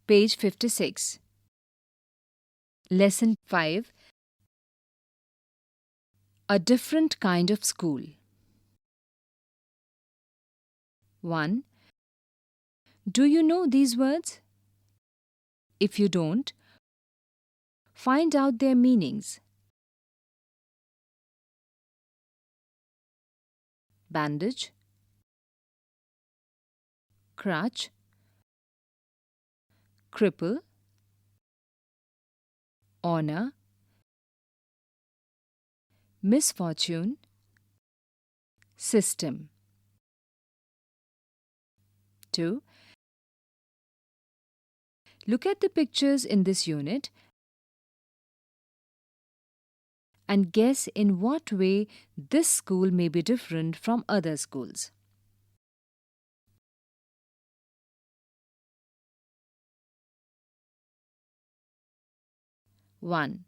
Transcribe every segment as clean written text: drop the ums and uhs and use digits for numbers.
Page 56. Lesson 5. A different kind of school. 1. Do you know these words? If you don't, find out their meanings. Bandage, crutch, cripple, honor, misfortune, system. 2. Look at the pictures in this unit and guess in what way this school may be different from other schools. One.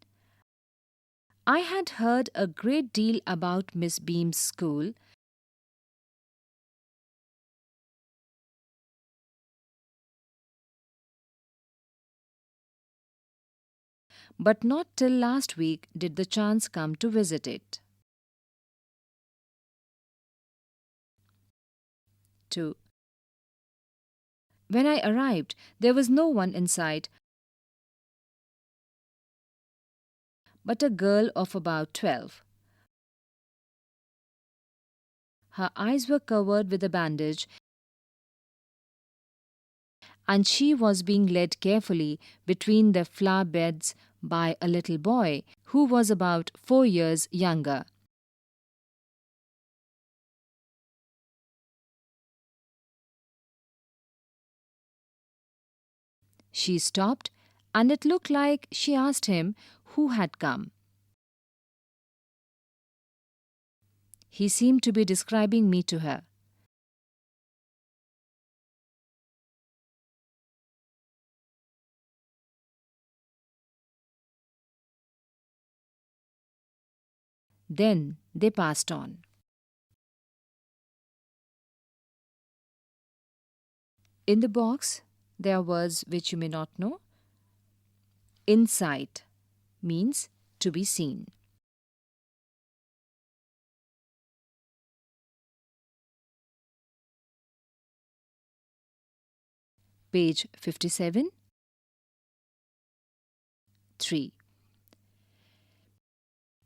I had heard a great deal about Miss Beam's school, but not till last week did the chance come to visit it. 2. When I arrived, there was no one inside but a girl of about 12. Her eyes were covered with a bandage, and she was being led carefully between the flower beds by a little boy who was about 4 years younger. She stopped, and it looked like she asked him who had come. He seemed to be describing me to her. Then they passed on. In the box, there are words which you may not know. Insight means to be seen. Page 57. 3.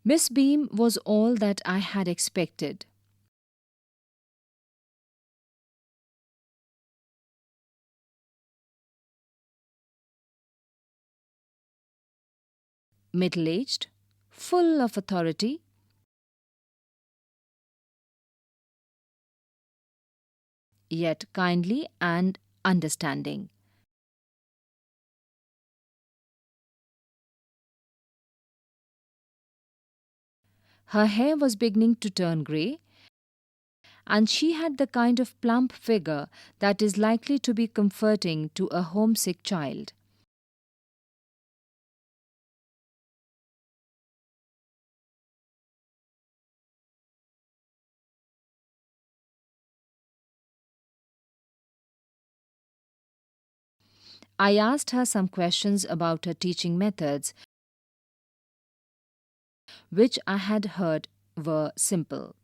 Miss Beam was all that I had expected. Middle-aged, full of authority, yet kindly and understanding. Her hair was beginning to turn grey, and she had the kind of plump figure that is likely to be comforting to a homesick child. I asked her some questions about her teaching methods, which I had heard were simple.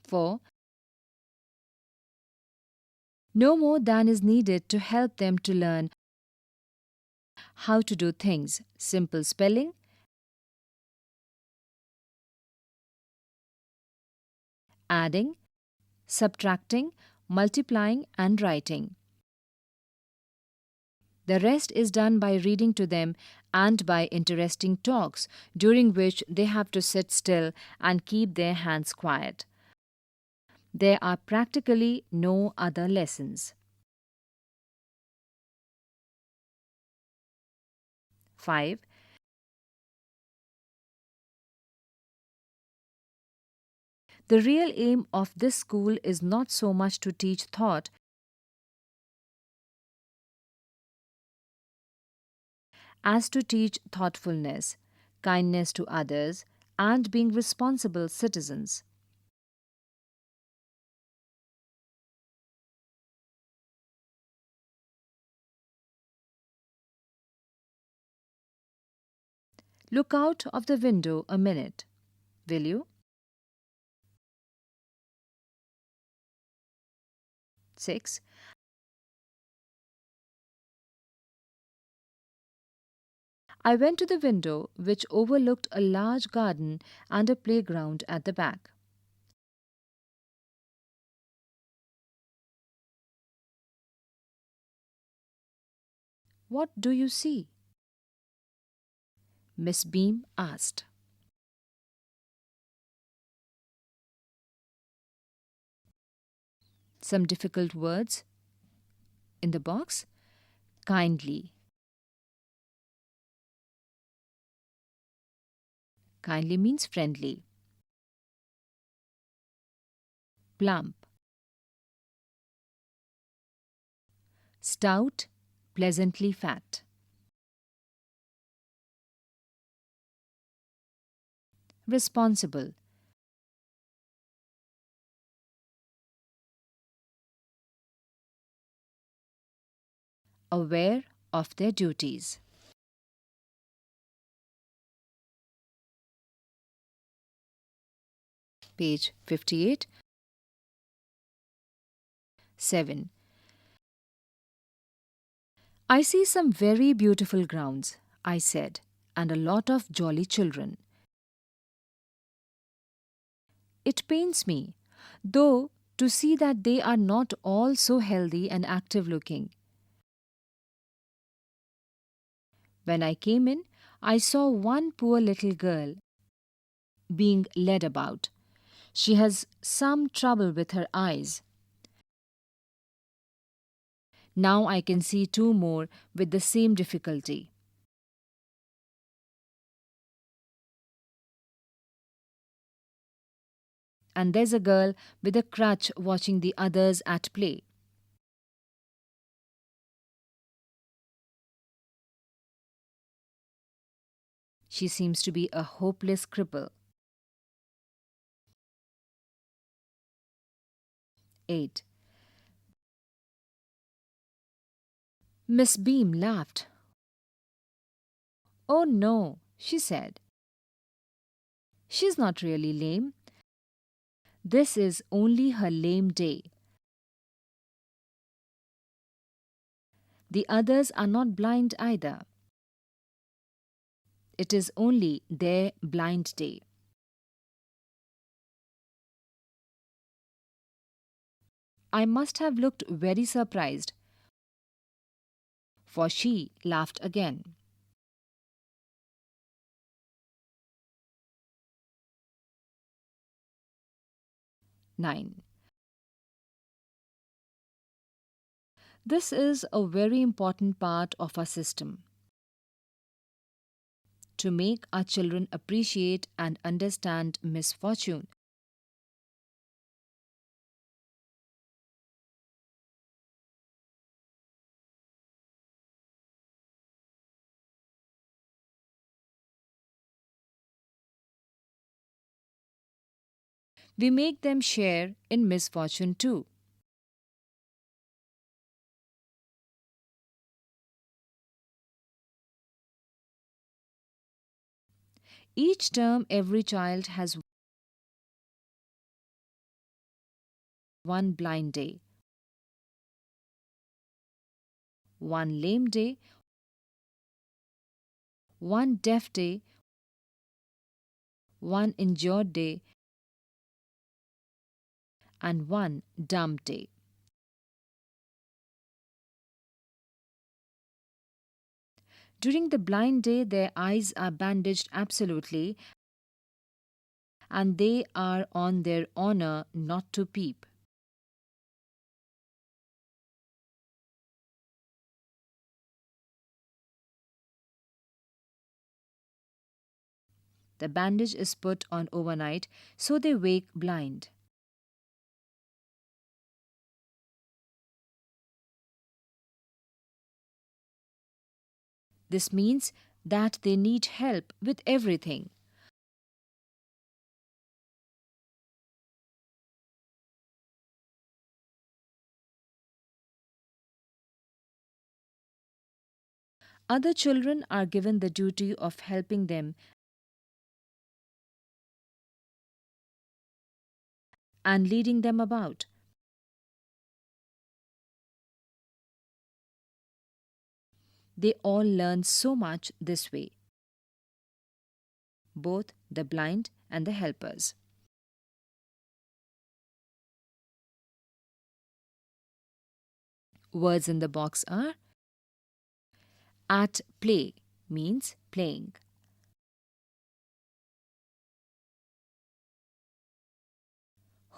4. No more than is needed to help them to learn how to do things: simple spelling, adding, subtracting, multiplying, and writing. The rest is done by reading to them and by interesting talks, during which they have to sit still and keep their hands quiet. There are practically no other lessons. 5. The real aim of this school is not so much to teach thought as to teach thoughtfulness, kindness to others, and being responsible citizens. Look out of the window a minute, will you? 6. I went to the window which overlooked a large garden and a playground at the back. What do you see? Miss Beam asked. Some difficult words in the box. Kindly. Kindly means friendly. Plump. Stout, pleasantly fat. Responsible. Aware of their duties. Page 58. 7. I see some very beautiful grounds, I said, and a lot of jolly children. It pains me, though, to see that they are not all so healthy and active looking. When I came in, I saw one poor little girl being led about. She has some trouble with her eyes. Now I can see two more with the same difficulty. And there's a girl with a crutch watching the others at play. She seems to be a hopeless cripple. 8. Miss Beam laughed. Oh no, she said. She's not really lame. This is only her lame day. The others are not blind either. It is only their blind day. I must have looked very surprised, for she laughed again. 9. This is a very important part of our system. To make our children appreciate and understand misfortune. We make them share in misfortune too. Each term, every child has one blind day, one lame day, one deaf day, one injured day, and one dumb day. During the blind day, their eyes are bandaged absolutely, and they are on their honor not to peep. The bandage is put on overnight, so they wake blind. This means that they need help with everything. Other children are given the duty of helping them and leading them about. They all learn so much this way, both the blind and the helpers. Words in the box are: at play means playing.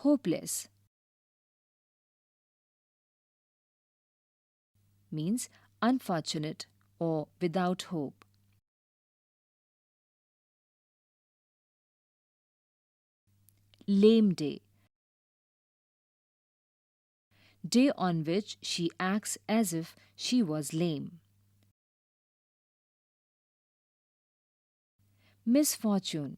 Hopeless means unfortunate or without hope. Lame day, day on which she acts as if she was lame. Misfortune,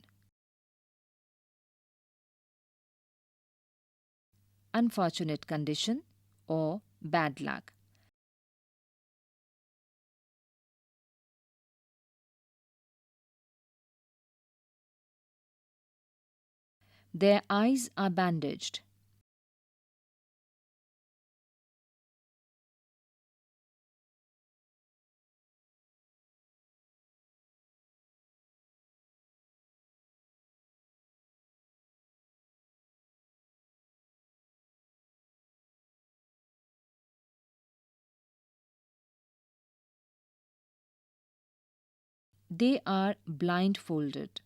unfortunate condition or bad luck. Their eyes are bandaged. They are blindfolded.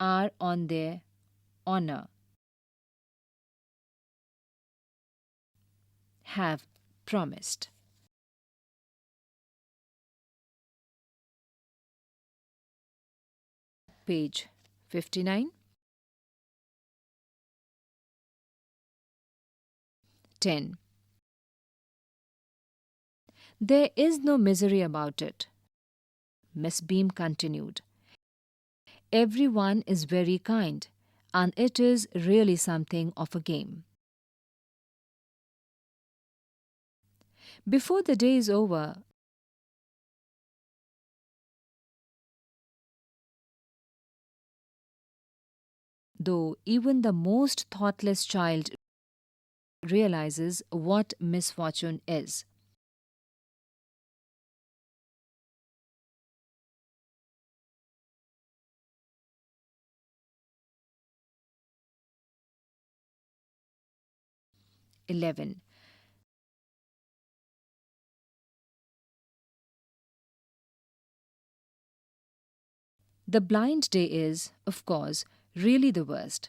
Are on their honor. Have promised. Page 59. 10. There is no misery about it, Miss Beam continued. Everyone is very kind, and it is really something of a game. Before the day is over, though even the most thoughtless child realizes what misfortune is. "11. The blind day is, of course, really the worst.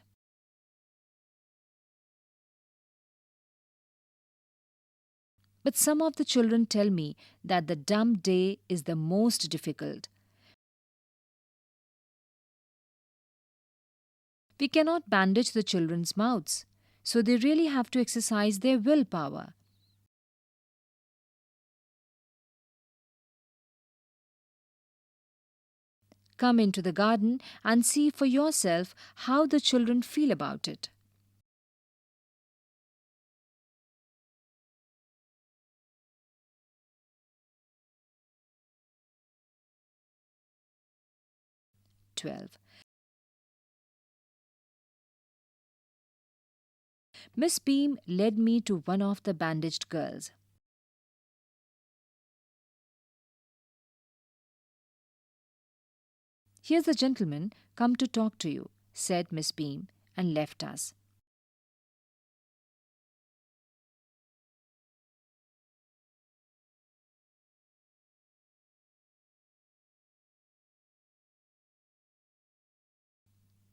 But some of the children tell me that the dumb day is the most difficult. We cannot bandage the children's mouths, so they really have to exercise their willpower. Come into the garden and see for yourself how the children feel about it. "12. Miss Beam led me to one of the bandaged girls. Here's a gentleman come to talk to you, said Miss Beam, and left us.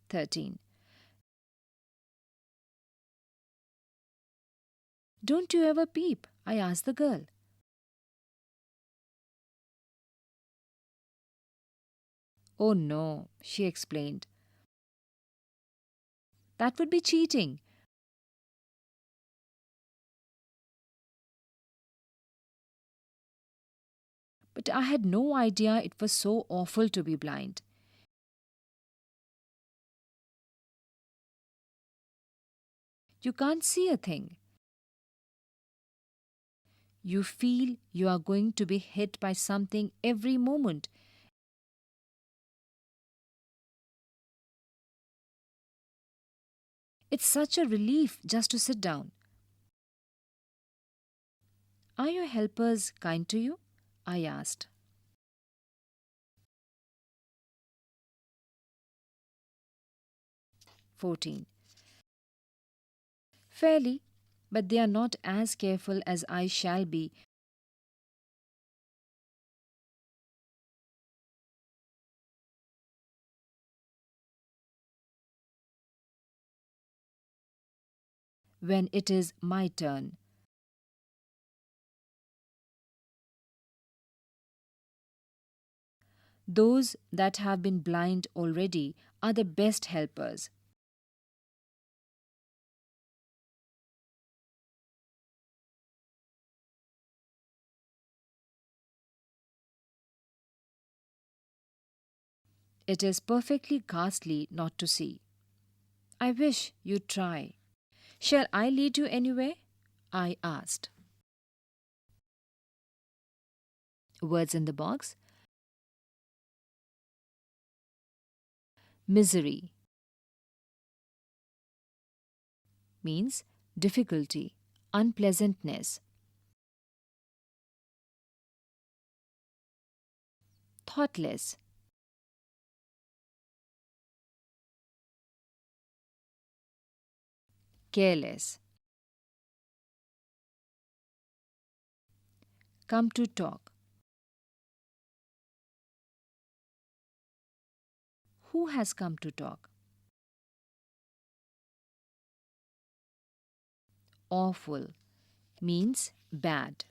"13. Don't you ever peep?" I asked the girl. "Oh no," she explained. "That would be cheating." But I had no idea it was so awful to be blind. You can't see a thing. You feel you are going to be hit by something every moment. It's such a relief just to sit down. Are your helpers kind to you? I asked. 14. Fairly, but they are not as careful as I shall be when it is my turn. Those that have been blind already are the best helpers. It is perfectly ghastly not to see. I wish you'd try. Shall I lead you anywhere? I asked. Words in the box. Misery means difficulty, unpleasantness. Thoughtless, careless. Come to talk. Who has come to talk? Awful means bad.